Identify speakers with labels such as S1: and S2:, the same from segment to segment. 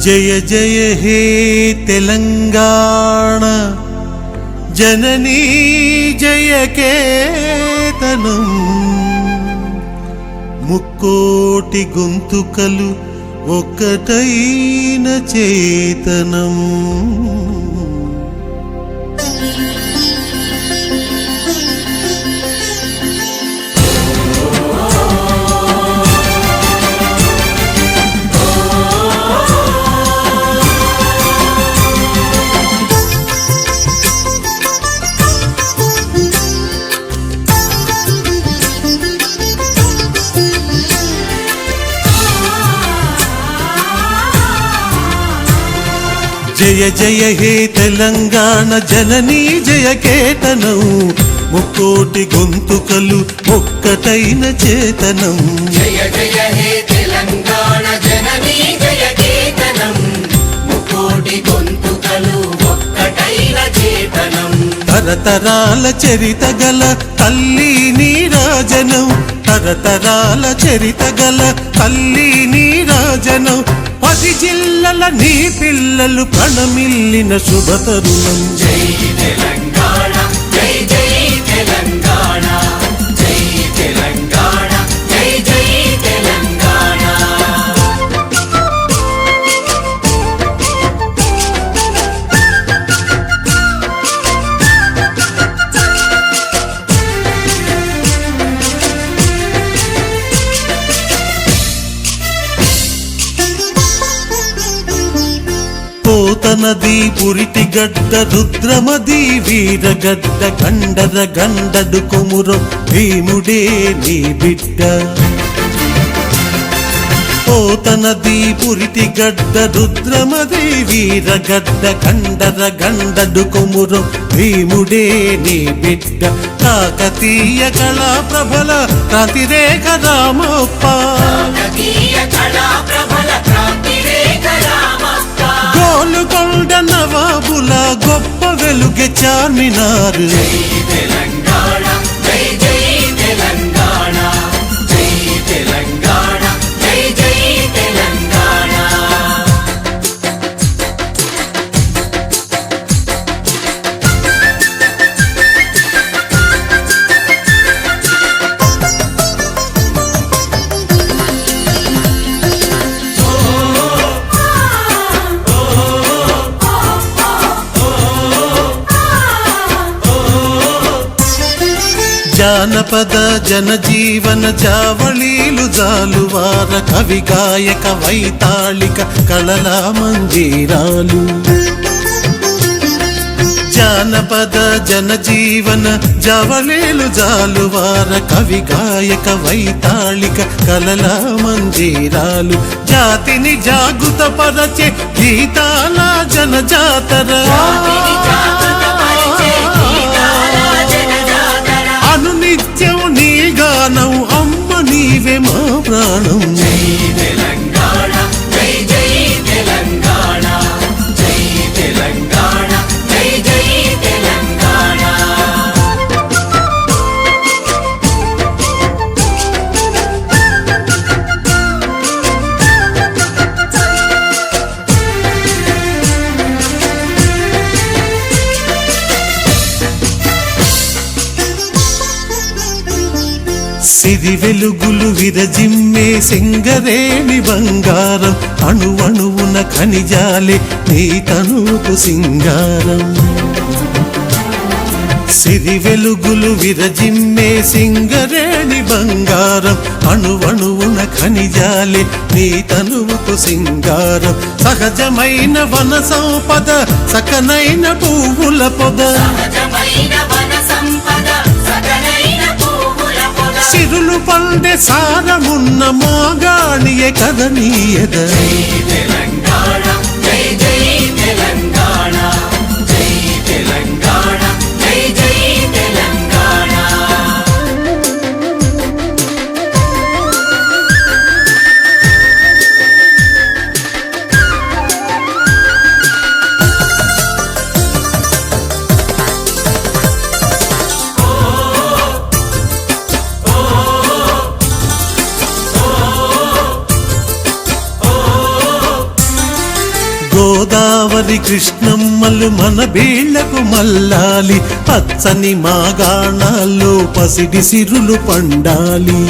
S1: జయ జయ హే తెలంగాణ జననీ జయ కేతనం ముక్కోటి గొంతుకలు ఒక్కటైన చేతనం జయ జయ హే తెలంగాణ జననీ జయ కేతనం ముక్కోటి గొంతుకలు ఒక్కటైన చేతనం
S2: జయ జయ హే తెలంగాణ జననీ జయ కేతనం ముక్కోటి గొంతుకలు ఒక్కటైన చేతనం
S1: తరతరాల చరిత గల తల్లి నీరాజనం తరతరాల చరిత గల తల్లి నీరాజనం 10 జిల్లల నీ పిల్లలు ప్రణమిల్లిన శుభతరుణం
S2: జై తెలంగాణ జై జై తెలంగాణ జై తెలంగాణ జై జై తెలంగాణ
S1: పోతనది పురిటి గడ్డ రుద్రమది వీరగడ్డ గండర గండడు కొమురం భీముడే నీ బిడ్డ పోతనది పురిటి గడ్డ రుద్రమది వీరగడ్డ గండర గండడు కొమురం భీముడే నీ బిడ్డ కాకతీయ కళా ప్రభల క్రాంతిరేఖ రామప్ప గోలుకొండ నవాబుల గొప్ప వెలుగె చార్మినార్
S2: జై తెలంగాణ జై జై తెలంగాణ జై తెలంగాణ జై జై తెలంగాణ
S1: జానపద జనజీవన జావళీలు జాలువార కవి గాయక వైతాళిక కళల మంజీరాలు జానపద జనజీవన జావళీలు జాలువార కవి గాయక వైతాళిక కళల మంజీరాలు జాతిని జాగృత పరచే గీతాల జనజాతర అనునిత్యం నీ గానం అమ్మ నీవే మా ప్రాణం
S2: జై తెలంగాణ జై జై తెలంగాణ జై తెలంగాణ జై జై తెలంగాణ
S1: సిరి వెలుగులు విరజిమ్మే సింగరేణి బంగారం అణువణువున ఖనిజాలే నీ తనుకు సింగారం సిరి వెలుగులు విరజిమ్మే సింగరేణి బంగారం అణువణువున ఖనిజాలే నీ తనుకు సింగారం సహజమైన వన సంపద సకనైన పువ్వుల పొద సిరులు పండే సారమున్న మాగాణియే కదనీయద
S2: జై తెలంగాణ జై జై తెలంగాణ జై తెలంగాణ జై జై తెలంగాణ
S1: గోదావరి కృష్ణమ్మలు మన బీళ్లకు మల్లాలి పచ్చని మాగాణాల్లో పసిడి సిరులు పండాలి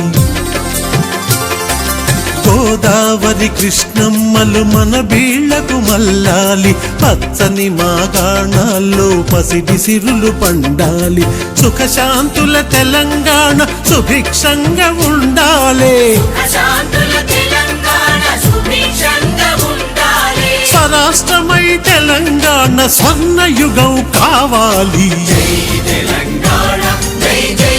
S1: గోదావరి కృష్ణమ్మలు మన బీళ్లకు మల్లాలి పచ్చని మాగాణాల్లో పసిడి సిరులు పండాలి సుఖశాంతుల తెలంగాణ సుభిక్షంగా ఉండాలి
S2: అశాంతుల తెలంగాణ సుభిక్షంగా ఉండాలి
S1: స్వరాష్ట్రమై తెలంగాణ స్వర్ణయుగం కావాలి
S2: జై తెలంగాణ జై జై